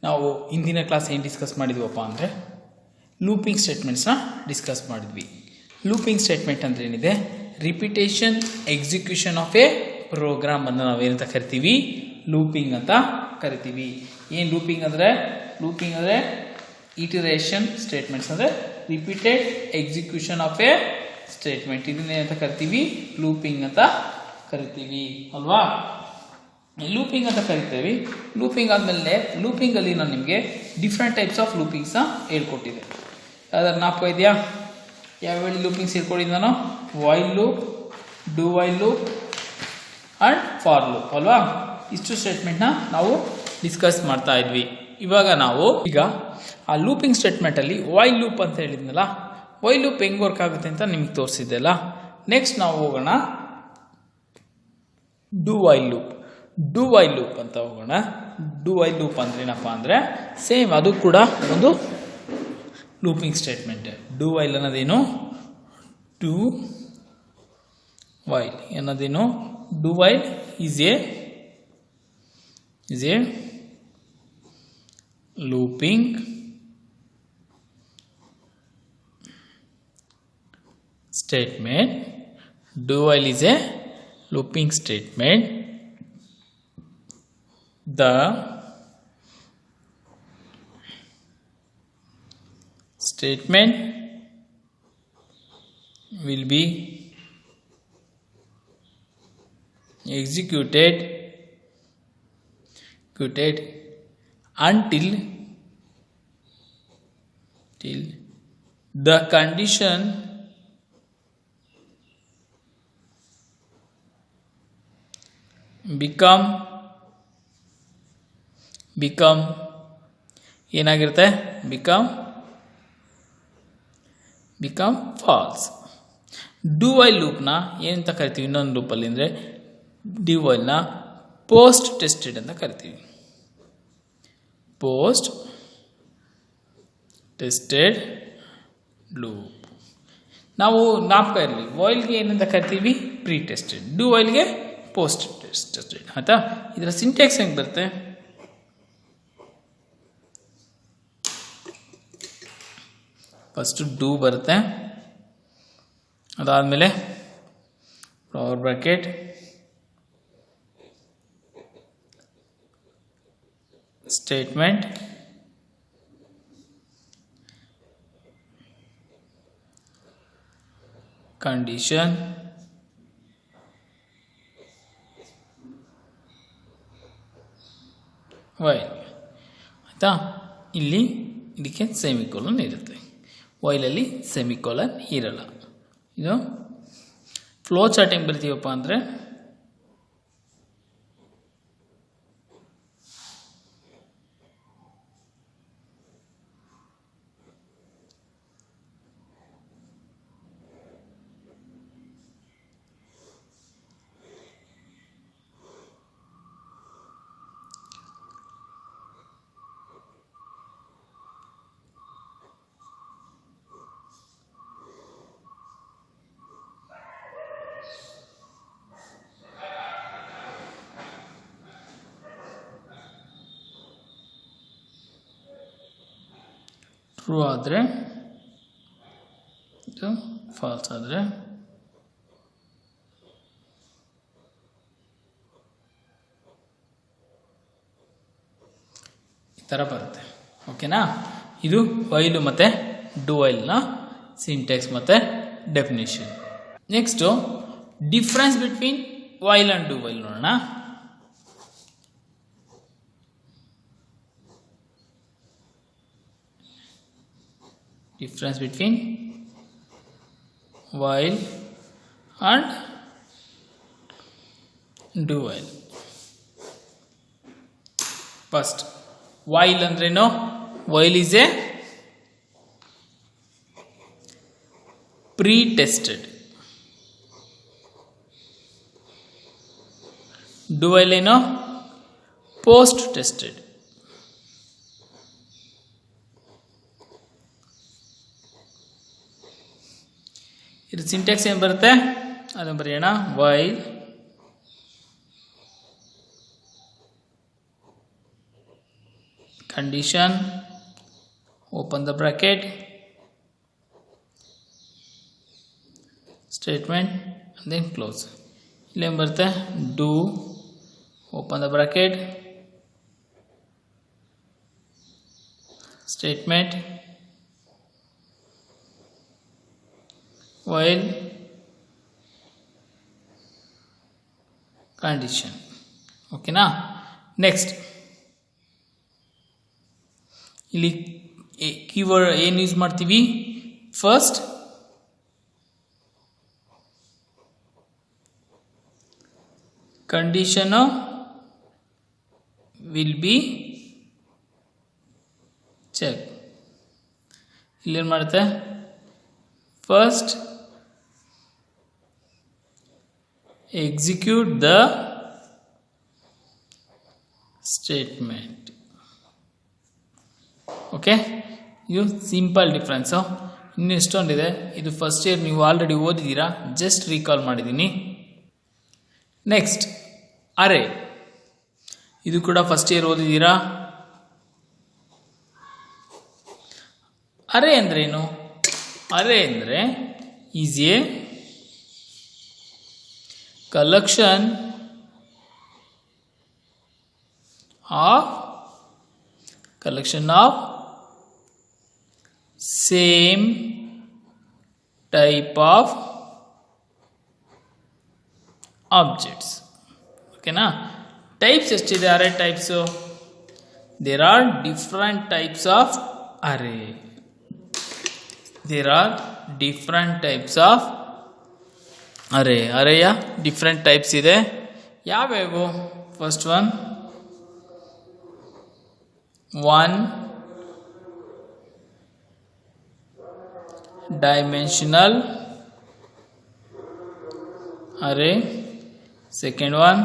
ನಾವು ಇಂದಿನ ಕ್ಲಾಸ್ ಏನು ಡಿಸ್ಕಸ್ ಮಾಡಿದ್ವಪ್ಪ ಅಂದರೆ ಲೂಪಿಂಗ್ ಸ್ಟೇಟ್ಮೆಂಟ್ಸ್ನ ಡಿಸ್ಕಸ್ ಮಾಡಿದ್ವಿ. ಲೂಪಿಂಗ್ ಸ್ಟೇಟ್ಮೆಂಟ್ ಅಂದರೆ ಏನಿದೆ, repetition execution of a program ಅನ್ನು ನಾವೇನಂತ ಕರಿತೀವಿ, ಲೂಪಿಂಗ್ ಅಂತ ಕರಿತೀವಿ. ಏನು ಲೂಪಿಂಗ್ ಅಂದರೆ ಇಟರೇಷನ್ ಸ್ಟೇಟ್ಮೆಂಟ್ಸ್ ಅಂದರೆ repeated execution of a statement, ಇದನ್ನೇನಂತ ಕರಿತೀವಿ, ಲೂಪಿಂಗ್ ಅಂತ ಕರಿತೀವಿ ಅಲ್ವಾ. ಲೂಪಿಂಗ್ ಅಂತ ಕರಿತೀವಿ. ಲೂಪಿಂಗ್ ಆದಮೇಲೆ ಲೂಪಿಂಗಲ್ಲಿ ನಾನು ನಿಮಗೆ ಡಿಫ್ರೆಂಟ್ ಟೈಪ್ಸ್ ಆಫ್ ಲೂಪಿಂಗ್ಸ್ನ ಹೇಳ್ಕೊಟ್ಟಿದ್ದೆ. ಯಾವ್ದಾದ್ರು ಜ್ಞಾಪಕ ಇದೆಯಾ? ಯಾವ ಲೂಪಿಂಗ್ಸ್ ಹೇಳ್ಕೊಟ್ಟಿದ್ದೆ ನಾನು? While loop, do while loop and for loop ಅಲ್ವಾ. ಇಷ್ಟು ಸ್ಟೇಟ್ಮೆಂಟ್ನ ನಾವು ಡಿಸ್ಕಸ್ ಮಾಡ್ತಾ ಇದ್ವಿ. ಇವಾಗ ಆ ಲೂಪಿಂಗ್ ಸ್ಟೇಟ್ಮೆಂಟಲ್ಲಿ ವೈಲ್ ಲೂಪ್ ಅಂತ ಹೇಳಿದ್ನಲ್ಲ, ವೈಲ್ ಲೂಪ್ ಹೆಂಗೆ ವರ್ಕ್ ಆಗುತ್ತೆ ಅಂತ ನಿಮ್ಗೆ ತೋರಿಸಿದ್ದೆಲ್ಲ. ನೆಕ್ಸ್ಟ್ ನಾವು ಹೋಗೋಣ do while loop. Do while loop ಅಂತ ಹೋಗೋಣ. ಡು ವೈಲ್ ಲೂಪ್ ಅಂದ್ರೆ ಏನಪ್ಪ ಅಂದರೆ ಸೇಮ್ ಅದು ಕೂಡ ಒಂದು ಲೂಪಿಂಗ್ ಸ್ಟೇಟ್ಮೆಂಟ್. ಡು ವೈಲ್ ಅನ್ನೋದೇನು, ಡು ವೈಲ್ ಅನ್ನೋದೇನು, do while is a looping statement. Do while is a looping statement. The statement will be executed until the condition become ಏನಾಗಿರುತ್ತೆ, become false. Do while ಲೂಪ್ನ ಏನಂತ ಕರಿತೀವಿ ಇನ್ನೊಂದು ಲೂಪಲ್ಲಿ ಅಂದರೆ, do ವೈಲ್ನ post tested ಅಂತ ಕರಿತೀವಿ. Post tested loop. ನಾವು ಜ್ಞಾಪಕ ಇರಲಿ, ವೈಲ್ಗೆ ಏನಂತ ಕರಿತೀವಿ, ಪ್ರೀ ಟೆಸ್ಟೆಡ್. ಡು ವೈಲ್ಗೆ ಪೋಸ್ಟ್ ಟೆಸ್ಟೆಡ್. ಆಯ್ತಾ? ಇದರ ಸಿಂಟ್ಯಾಕ್ಸ್ ಹೆಂಗೆ ಬರುತ್ತೆ, ಫಸ್ಟು ಡು ಬರುತ್ತೆ, ಅದಾದಮೇಲೆ flower bracket, statement, condition, while. ಆಯಿತಾ? ಇಲ್ಲಿ ಇದಕ್ಕೆ ಸೆಮಿಕೋಲನ್ ಇರುತ್ತೆ, ವೈಲಲ್ಲಿ ಸೆಮಿಕೋಲನ್ ಇರಲ್ಲ. ಇದು ಫ್ಲೋ ಚಾರ್ಟ್ ಹೆಂಗೆ ಬರ್ತೀವಪ್ಪ ಅಂದರೆ, ಟ್ರೂ ಆದರೆ ಇದು, ಫಾಲ್ಸ್ ಆದರೆ ಈ ಥರ ಬರುತ್ತೆ. ಓಕೆನಾ? ಇದು ವೈಲು ಮತ್ತು ಡು ವೈಲ್ನ ಸಿಂಟ್ಯಾಕ್ಸ್ ಮತ್ತು definition. Next difference between while and do while ನೋಡೋಣ. Difference between while and do while. First, while andreno, while is a pre-tested. Do while eno, post-tested. ಇದು ಸಿಂಟ್ಯಾಕ್ಸ್ ಏನು ಬರುತ್ತೆ ಅದನ್ನು ಬರೆಯೋಣ. While condition, open the bracket, statement and then close. ಇಲ್ಲಿ ಏನು ಬರುತ್ತೆ, do, open the bracket, statement, while, condition. ಓಕೆನಾ. Next ಇಲ್ಲಿ ಕೀವರ್ಡ್ ಏನು ಯೂಸ್ ಮಾಡ್ತೀವಿ, first condition will be check. ಇಲ್ಲೇನು ಮಾಡುತ್ತೆ, first execute the statement. Okay, ಇದು ಸಿಂಪಲ್ ಡಿಫ್ರೆನ್ಸು. ಇನ್ನು ಎಷ್ಟೊಂದಿದೆ, ಇದು ಫಸ್ಟ್ ಇಯರ್ ನೀವು ಆಲ್ರೆಡಿ ಓದಿದ್ದೀರಾ, ಜಸ್ಟ್ ರೀಕಾಲ್ ಮಾಡಿದ್ದೀನಿ. ನೆಕ್ಸ್ಟ್ ಅರೆ, ಇದು ಕೂಡ ಫಸ್ಟ್ ಇಯರ್ ಓದಿದ್ದೀರಾ. ಅರೆ ಅಂದ್ರೇನು? ಅರೆ ಅಂದರೆ is a collection of same type of objects. ಓಕೆನಾ. ಟೈಪ್ಸ್ ಎಷ್ಟಿದೆ array types? There are different types of array. There are different types of array. ಅರೆಯ ಡಿಫ್ರೆಂಟ್ ಟೈಪ್ಸ್ ಇದೆ. ಯಾವ್ಯಾವು? First one dimensional array. Second one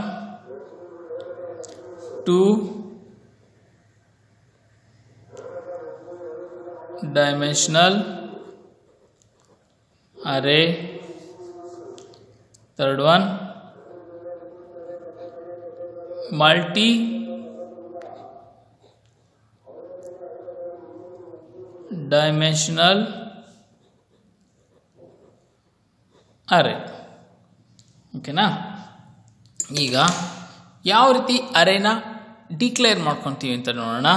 2 dimensional array. Third one, multi dimensional array. ಓಕೆನಾ. ಈಗ ಯಾವ ರೀತಿ ಅರೇನ declare ಮಾಡ್ಕೊತೀವಿ ಅಂತ ನೋಡೋಣ.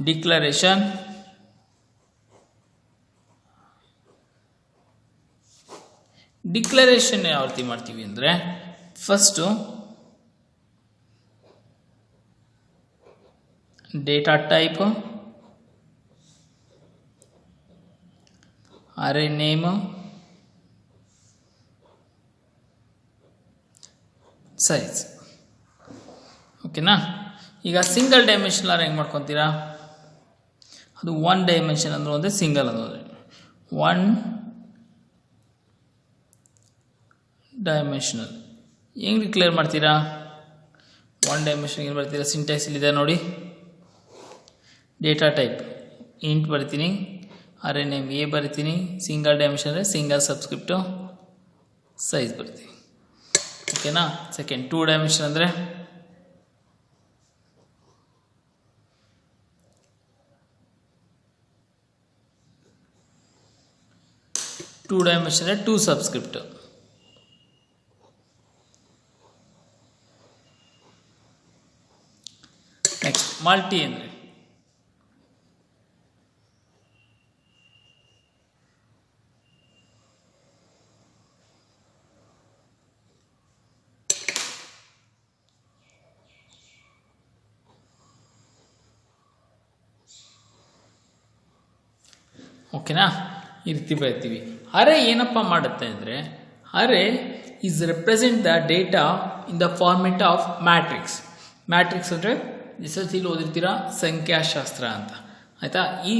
ಡಿಕ್ಲರೇಷನ್, ಡಿಕ್ಲರೇಷನ್ ಯಾವ ರೀತಿ ಮಾಡ್ತೀವಿ ಅಂದರೆ, ಫಸ್ಟು ಡೇಟಾ ಟೈಪ್, ಅರೆ ನೇಮ್, ಸೈಜ್. ಓಕೆನಾ. ಈಗ ಸಿಂಗಲ್ ಡೈಮೆನ್ಷನಲ್ ಅರೆ ಹೆಂಗೆ ಮಾಡ್ಕೊತೀರಾ? ಅದು ಒನ್ ಡೈಮೆನ್ಷನ್ ಅಂದ್ರೆ ಒಂದೇ, ಸಿಂಗಲ್ ಅಂದ್ರೆ ಒನ್ ಡೈಮೆನ್ಷನಲ್. ಹೆಂಗೆ ಡಿಕ್ಲೇರ್ ಮಾಡ್ತೀರಾ? ಒನ್ ಡೈಮೆನ್ಷನ್ ಏನು ಬರ್ತೀರಾ? ಸಿಂಟ್ಯಾಕ್ಸ್ ಇಲ್ಲಿದೆ ನೋಡಿ. ಡೇಟಾ ಟೈಪ್ ಇಂಟ್ ಬರ್ತೀನಿ, ಅರೆ ನೇಮ್ ಎ ಬರ್ತೀನಿ, ಸಿಂಗಲ್ ಡೈಮೆನ್ಷನ್ ಅಂದರೆ ಸಿಂಗಲ್ ಸಬ್ಸ್ಕ್ರಿಪ್ಟು, ಸೈಜ್ ಬರ್ತೀನಿ. ಓಕೆನಾ. ಸೆಕೆಂಡ್ 2 ಡೈಮೆನ್ಷನ್ ಅಂದರೆ ಟೂ ಸಬ್ಸ್ಕ್ರಿಪ್ಟ್. ನೆಕ್ಸ್ಟ್ ಮಲ್ಟಿ ಅಂದರೆ ಓಕೆನಾ. ಈ ರೀತಿ ಬರೀತೀವಿ. ಅರೆ ಏನಪ್ಪ ಮಾಡುತ್ತೆ ಅಂದರೆ, ಅರೆ is represent the data in the format of matrix. Matrix ಅಂದರೆ SSLC ಓದಿರ್ತೀರಾ ಸಂಖ್ಯಾಶಾಸ್ತ್ರ ಅಂತ, ಆಯಿತಾ. ಈ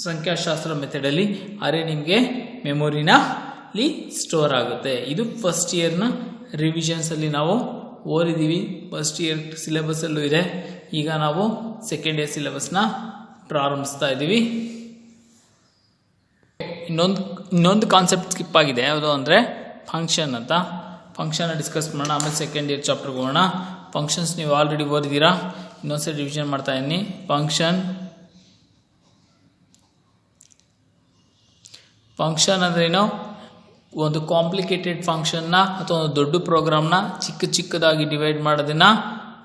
ಸಂಖ್ಯಾಶಾಸ್ತ್ರ ಮೆಥಡಲ್ಲಿ ಅರೆ ನಿಮಗೆ ಮೆಮೊರಿನಲ್ಲಿ ಸ್ಟೋರ್ ಆಗುತ್ತೆ. ಇದು ಫಸ್ಟ್ ಇಯರ್ನ ರಿವಿಷನ್ಸಲ್ಲಿ ನಾವು ಓದಿದ್ದೀವಿ. ಫಸ್ಟ್ ಇಯರ್ ಸಿಲೆಬಸ್ಸಲ್ಲೂ ಇದೆ. ಈಗ ನಾವು ಸೆಕೆಂಡ್ ಇಯರ್ ಸಿಲೆಬಸ್ನ ಪ್ರಾರಂಭಿಸ್ತಾ ಇದ್ದೀವಿ. ಇನ್ನೊಂದು ಕಾನ್ಸೆಪ್ಟ್ ಸ್ಕಿಪ್ ಆಗಿದೆ, ಯಾವುದು ಅಂದರೆ ಫಂಕ್ಷನ್ ಅಂತ. ಫಂಕ್ಷನ್ನ ಡಿಸ್ಕಸ್ ಮಾಡೋಣ, ಆಮೇಲೆ ಸೆಕೆಂಡ್ ಇಯರ್ ಚಾಪ್ಟರ್ಗೆ ಹೋಗೋಣ. ಫಂಕ್ಷನ್ಸ್ ನೀವು ಆಲ್ರೆಡಿ ಓದಿದ್ದೀರಾ. ಇನ್ನೊಂದ್ಸರಿ ರಿವಿಷನ್ ಮಾಡ್ತಾ ಇದ್ದೀನಿ. ಫಂಕ್ಷನ್ ಅಂದ್ರೇನು? ಒಂದು ಕಾಂಪ್ಲಿಕೇಟೆಡ್ ಫಂಕ್ಷನ್ನ ಅಥವಾ ಒಂದು ದೊಡ್ಡ ಪ್ರೋಗ್ರಾಮ್ನ ಚಿಕ್ಕದಾಗಿ ಡಿವೈಡ್ ಮಾಡೋದನ್ನ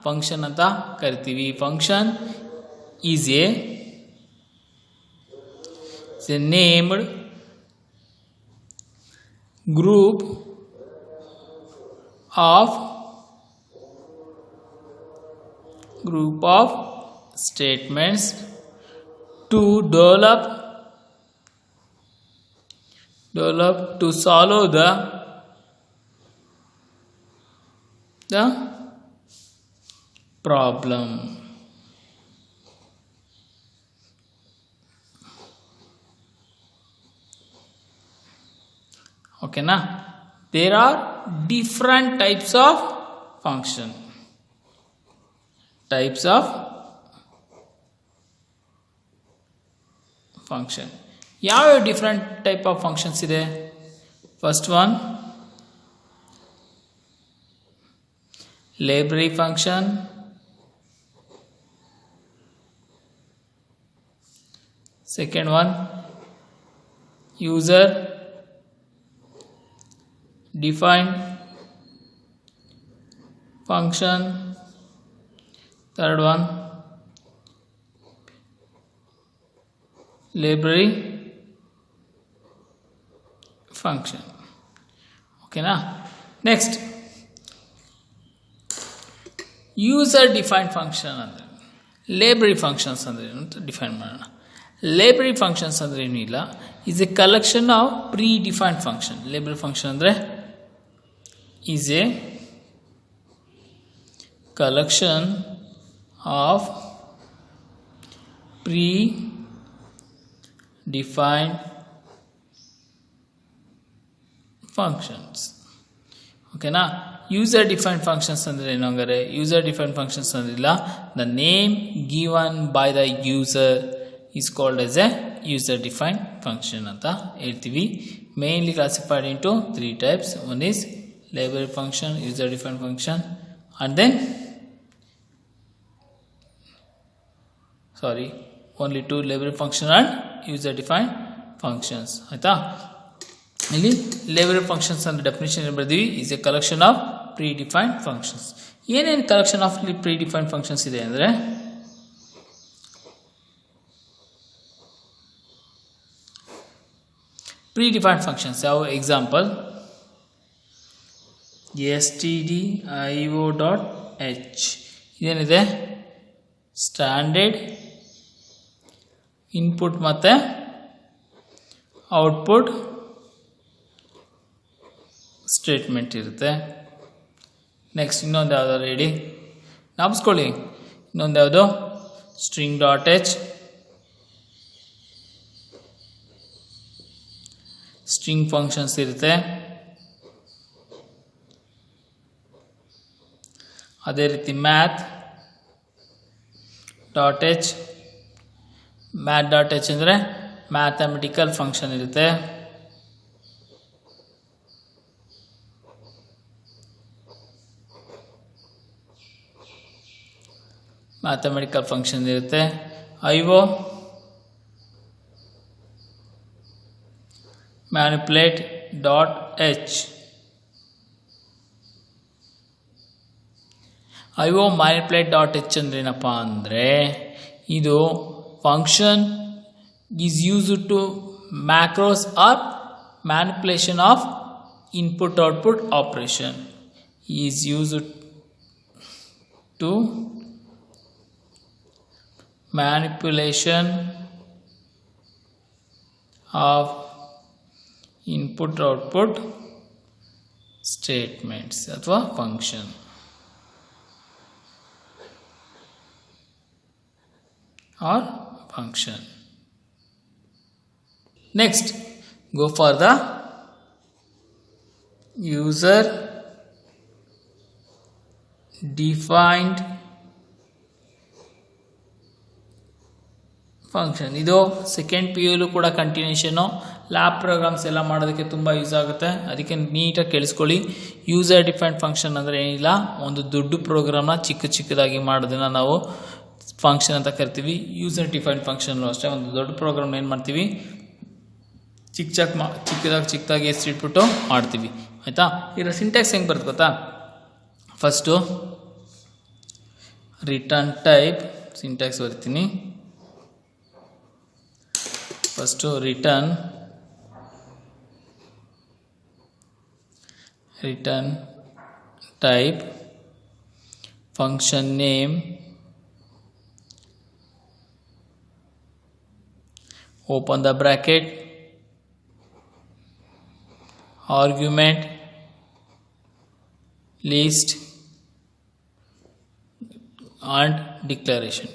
ಫಂಕ್ಷನ್ ಅಂತ ಕರಿತೀವಿ. Function is A named group of statements to develop to solve the problem. Okay na? There are different types of function. ಯಾವ ಡಿಫ್ರೆಂಟ್ ಟೈಪ್ ಆಫ್ ಫಂಕ್ಷನ್ಸ್ ಇದೆ? First one library function, second one user defined function, third one library function. Okay na? Next user defined function andre library functions andre enu anta define ಮಾಡೋಣ. library functions andre ಏನು ಇಲ್ಲ, is a collection of predefined function. library function andre is a collection of predefined functions. Okay na? user defined functions andre ಏನು ಅಂದರೆ user defined functions ಅಂದ್ರೆ ಇಲ್ಲ, the name given by the user is called as a user defined function ಅಂತ ಹೇಳ್ತೀವಿ. mainly classified into three types. one is library function, user defined function, and then only two library function and user defined functions. ಆಯ್ತಾ? ಇಲ್ಲಿ library functions ಅಂದ್ರೆ definition ಏನು ಬರೆದಿವಿ? is a collection of predefined functions. ಏನೇನು collection of predefined functions ಇದೆ ಅಂದರೆ predefined functions ಯಾವ? Example stdio.h ಇದೇನಿದೆ? Standard input ಮತ್ತು output statement ಇರುತ್ತೆ. ನೆಕ್ಸ್ಟ್ ಇನ್ನೊಂದು ಯಾವ್ದಾದ್ರು ಹೇಳಿ, ಜ್ಞಾಪಿಸ್ಕೊಳ್ಳಿ. ಇನ್ನೊಂದು ಯಾವುದು? string.h, ಸ್ಟ್ರಿಂಗ್ ಫಂಕ್ಷನ್ಸ್ ಇರುತ್ತೆ. ಅದೇ ರೀತಿ math.h ಅಂದರೆ ಮ್ಯಾಥಮೆಟಿಕಲ್ ಫಂಕ್ಷನ್ ಇರುತ್ತೆ. ಮ್ಯಾಥಮೆಟಿಕಲ್ ಫಂಕ್ಷನ್ ಇರುತ್ತೆ. IO manipulate.h IO manipulate.h ಅಂದ್ರೇನಪ್ಪ ಅಂದರೆ ಇದು function is used to macros are manipulation of input output operation. Is used to manipulation of input output statements ಅಥವಾ function. or function. Next, go for the user defined function ಇದು second P ಯುಲು ಕೂಡ continuation. Lab programmes ಎಲ್ಲ ಮಾಡೋದಕ್ಕೆ ತುಂಬ use ಆಗುತ್ತೆ. ಅದಕ್ಕೆ ನೀಟಾಗಿ ಕೇಳಿಸ್ಕೊಳ್ಳಿ. ಯೂಸರ್ ಡಿಫೈನ್ಡ್ ಫಂಕ್ಷನ್ ಅಂದರೆ ಏನಿಲ್ಲ, ಒಂದು ದೊಡ್ಡ ಪ್ರೋಗ್ರಾಮ್ನ ಚಿಕ್ಕದಾಗಿ ಮಾಡೋದನ್ನು ನಾವು ಫಂಕ್ಷನ್ ಅಂತ ಕರಿತೀವಿ. ಯೂಸರ್ ಡಿಫೈನ್ಡ್ ಫಂಕ್ಷನ್ ಅಷ್ಟೇ, ಒಂದು ದೊಡ್ಡ ಪ್ರೋಗ್ರಾಮ್ ಏನು ಮಾಡ್ತೀವಿ ಚಿಕ್ಕದಾಗಿ ಹೆಸರಿಟ್ಬಿಟ್ಟು ಮಾಡ್ತೀವಿ. ಆಯಿತಾ? ಇದರ ಸಿಂಟ್ಯಾಕ್ಸ್ ಹೆಂಗೆ ಬರುತ್ತೆ ಗೊತ್ತಾ? ಫಸ್ಟು ರಿಟರ್ನ್ ಟೈಪ್ ಸಿಂಟ್ಯಾಕ್ಸ್ ಬರ್ತೀನಿ. First return type function name open the bracket argument list and declaration.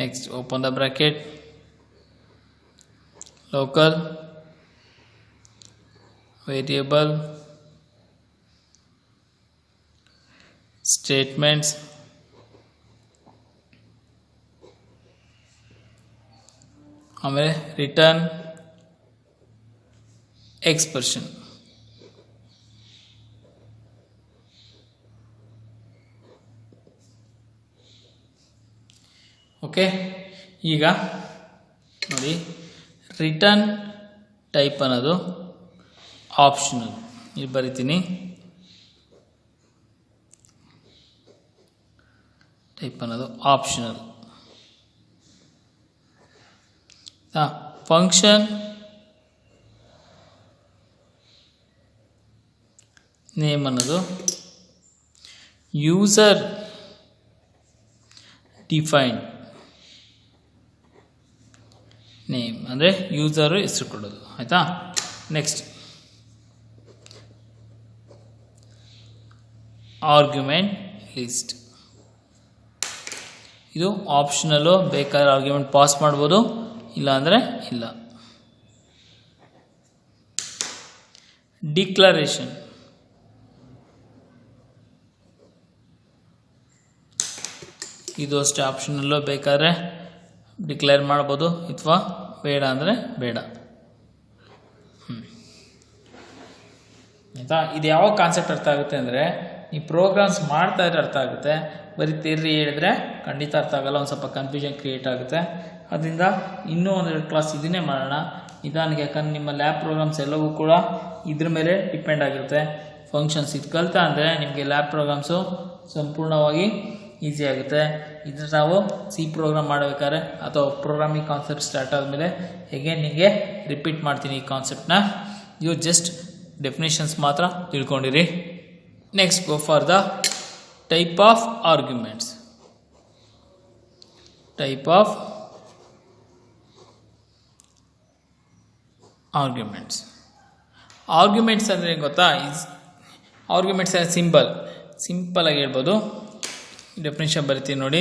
Next, open the bracket local variable statements ಆಮೇಲೆ ರಿಟರ್ನ್ ಎಕ್ಸ್ಪ್ರೆಷನ್. ಓಕೆ, ಈಗ ನೋಡಿ ರಿಟರ್ನ್ ಟೈಪ್ ಅನ್ನೋದು ಆಪ್ಷನಲ್. ಇಲ್ಲಿ ಬರಿತೀನಿ, ಟೈಪ್ ಅನ್ನೋದು ಆಪ್ಷನಲ್. ಫಂಕ್ಷನ್ ನೇಮ್ ಅನ್ನೋದು user defined name, ಅಂದರೆ user ಹೆಸರು ಕೊಡೋದು. ಆಯಿತಾ? Next argument list. ಇದು ಆಪ್ಷನಲ್ಲು, ಬೇಕಾದ್ರೆ ಆರ್ಗ್ಯುಮೆಂಟ್ ಪಾಸ್ ಮಾಡ್ಬೋದು, ಇಲ್ಲ ಅಂದರೆ ಇಲ್ಲ. ಡಿಕ್ಲರೇಷನ್ ಇದು ಅಷ್ಟೇ ಆಪ್ಷನಲ್ಲೂ, ಬೇಕಾದರೆ ಡಿಕ್ಲೇರ್ ಮಾಡ್ಬೋದು ಅಥವಾ ಬೇಡ ಅಂದರೆ ಬೇಡ. ಆಯಿತಾ? ಇದು ಯಾವ ಕಾನ್ಸೆಪ್ಟ್ ಅರ್ಥ ಆಗುತ್ತೆ ಅಂದರೆ, ಈ ಪ್ರೋಗ್ರಾಮ್ಸ್ ಮಾಡ್ತಾ ಇದ್ರೆ ಅರ್ಥ ಆಗುತ್ತೆ, ಬರೀ ಥಿಯರಿ ಹೇಳಿದ್ರೆ ಖಂಡಿತ ಅರ್ಥ ಆಗಲ್ಲ, ಒಂದು ಸ್ವಲ್ಪ ಕನ್ಫ್ಯೂಷನ್ ಕ್ರಿಯೇಟ್ ಆಗುತ್ತೆ. ಅದರಿಂದ ಇನ್ನೂ ಒಂದೆರಡು ಕ್ಲಾಸ್ ಇದನ್ನೇ ಮಾಡೋಣ ನಿಧಾನಕ್ಕೆ, ಯಾಕಂದರೆ ನಿಮ್ಮ ಲ್ಯಾಬ್ ಪ್ರೋಗ್ರಾಮ್ಸ್ ಎಲ್ಲವೂ ಕೂಡ ಇದ್ರ ಮೇಲೆ ಡಿಪೆಂಡ್ ಆಗಿರುತ್ತೆ. ಫಂಕ್ಷನ್ಸ್ ಇದು ಕಲಿತಾ ಅಂದರೆ ನಿಮಗೆ ಲ್ಯಾಬ್ ಪ್ರೋಗ್ರಾಮ್ಸು ಸಂಪೂರ್ಣವಾಗಿ ಈಸಿ ಆಗುತ್ತೆ. ಇದನ್ನು ನಾವು ಸಿ ಪ್ರೋಗ್ರಾಮ್ ಮಾಡಬೇಕಾದ್ರೆ ಅಥವಾ ಪ್ರೋಗ್ರಾಮಿಂಗ್ ಕಾನ್ಸೆಪ್ಟ್ ಸ್ಟಾರ್ಟ್ ಆದಮೇಲೆ ಹೇಗೆ ನಿಮಗೆ ರಿಪೀಟ್ ಮಾಡ್ತೀನಿ ಈ ಕಾನ್ಸೆಪ್ಟನ್ನ. ಇವು ಜಸ್ಟ್ ಡೆಫಿನೇಷನ್ಸ್ ಮಾತ್ರ ತಿಳ್ಕೊಂಡಿರಿ. Next go for the type of arguments. Type of arguments. Arguments ಅಂದರೆ ಗೊತ್ತಾ? ಆರ್ಗ್ಯುಮೆಂಟ್ಸ್ ಸಿಂಪಲ್ ಆಗಿ ಹೇಳ್ಬೋದು. ಡೆಫಿನೇಷನ್ ಬರ್ತೀನಿ ನೋಡಿ.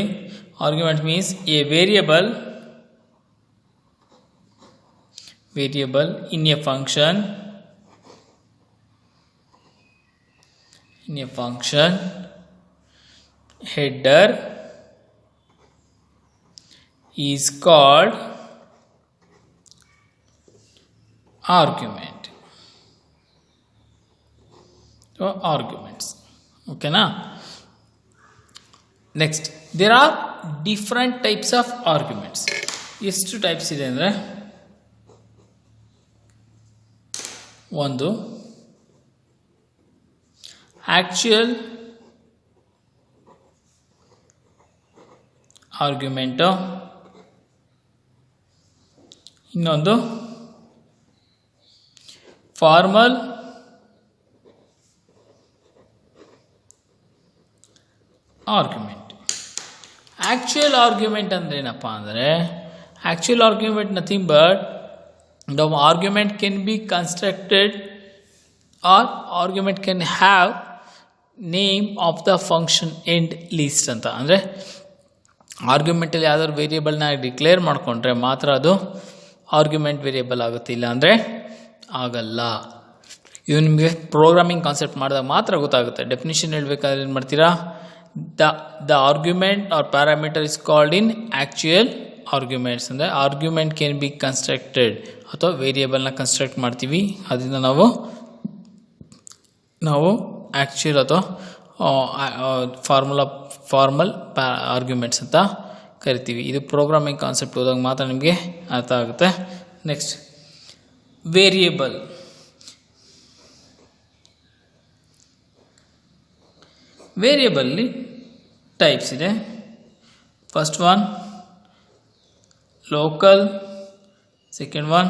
Argument means a variable in a function header is called argument. So arguments. Okay na? Next, there are different types of arguments. ಎಷ್ಟು types ಇದೆ ಅಂದರೆ, ಒಂದು ಆಕ್ಚುಯಲ್ ಆರ್ಗ್ಯುಮೆಂಟು, ಇನ್ನೊಂದು ಫಾರ್ಮಲ್ ಆರ್ಗ್ಯುಮೆಂಟ್. ಆಕ್ಚುಯಲ್ ಆರ್ಗ್ಯುಮೆಂಟ್ ಅಂದರೆ ಏನಪ್ಪ ಅಂದರೆ, actual argument nothing but the argument can be constructed or argument can have name of the function end list ಅಂತ. ಅಂದರೆ ಆರ್ಗ್ಯುಮೆಂಟಲ್ಲಿ ಯಾವ್ದಾದ್ರು ವೇರಿಯೇಬಲ್ನ ಡಿಕ್ಲೇರ್ ಮಾಡಿಕೊಂಡ್ರೆ ಮಾತ್ರ ಅದು ಆರ್ಗ್ಯುಮೆಂಟ್ ವೇರಿಯೇಬಲ್ ಆಗುತ್ತೆ, ಇಲ್ಲ ಅಂದರೆ ಆಗಲ್ಲ. ಇದು ನಿಮಗೆ ಪ್ರೋಗ್ರಾಮಿಂಗ್ ಕಾನ್ಸೆಪ್ಟ್ ಮಾಡಿದಾಗ ಮಾತ್ರ ಗೊತ್ತಾಗುತ್ತೆ. ಡೆಫಿನಿಷನ್ ಹೇಳಬೇಕಾದ್ರೆ ಏನು ಮಾಡ್ತೀರಾ, the argument or parameter is called in actual arguments. ಅಂದರೆ ಆರ್ಗ್ಯುಮೆಂಟ್ ಕ್ಯಾನ್ ಬಿ ಕನ್ಸ್ಟ್ರಕ್ಟೆಡ್ ಅಥವಾ ವೇರಿಯೇಬಲ್ನ ಕನ್ಸ್ಟ್ರಕ್ಟ್ ಮಾಡ್ತೀವಿ, ಅದರಿಂದ ನಾವು ಆ್ಯಕ್ಚುಯಲ್ ಅಥವಾ ಫಾರ್ಮಲ್ ಆರ್ಗ್ಯುಮೆಂಟ್ಸ್ ಅಂತ ಕರಿತೀವಿ. ಇದು ಪ್ರೋಗ್ರಾಮಿಂಗ್ ಕಾನ್ಸೆಪ್ಟ್ ಓದಾಗ ಮಾತ್ರ ನಿಮಗೆ ಅರ್ಥ ಆಗುತ್ತೆ. Next variable. ವೇರಿಯೇಬಲ್ಲಿ ಟೈಪ್ಸ್ ಇದೆ. First one local, second one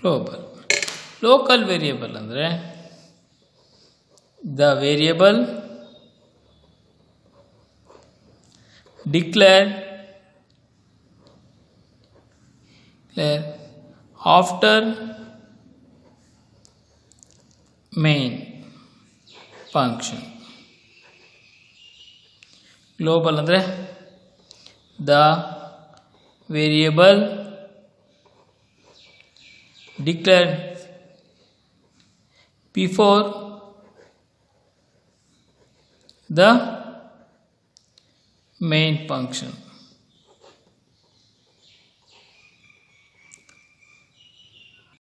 global. Local variable ಅಂದರೆ the variable declared after main function. Global ಅಂದರೆ the variable declared before the main function.